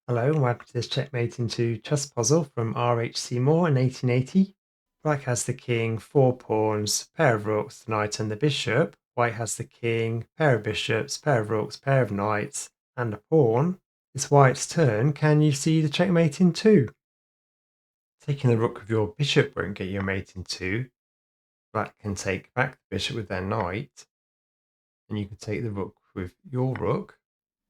Hello and welcome to this checkmate into chess puzzle from R H Seymour in 1880. Black has the king, 4 pawns, pair of rooks, the knight and the bishop. White has the king, pair of bishops, pair of rooks, pair of knights, and a pawn. It's white's turn. Can you see the checkmate in two? Taking the rook with your bishop won't get your mate in two. Black can take back the bishop with their knight, and you can take the rook with your rook,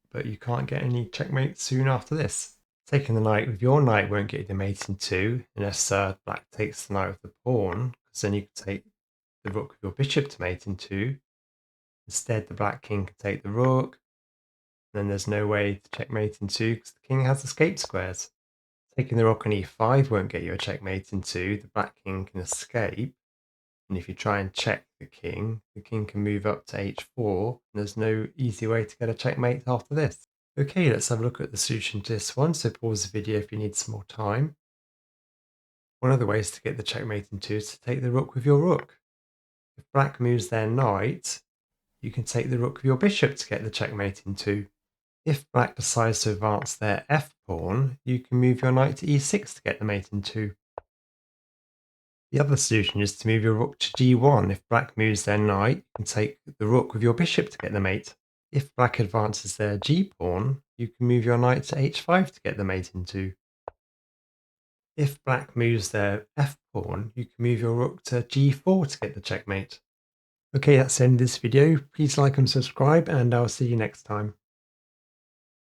but you can't get any checkmate soon after this. Taking the knight with your knight won't get you the mate in two, unless black takes the knight with the pawn, because then you can take the rook with your bishop to mate in two. Instead, the black king can take the rook, and then there's no way to checkmate in two because the king has escape squares. Taking the rook on e5 won't get you a checkmate in two. The black king can escape, and if you try and check the king can move up to h4, and there's no easy way to get a checkmate after this. Okay, let's have a look at the solution to this one. So pause the video if you need some more time. One of the ways to get the checkmate in two is to take the rook with your rook. If black moves their knight, you can take the rook with your bishop to get the checkmate in two. If black decides to advance their f-pawn, you can move your knight to e6 to get the mate in two. The other solution is to move your rook to g1. If black moves their knight, you can take the rook with your bishop to get the mate. If black advances their g-pawn, you can move your knight to h5 to get the mate in two. If black moves their f-pawn, you can move your rook to g4 to get the checkmate. Okay, that's the end of this video. Please like and subscribe, and I'll see you next time.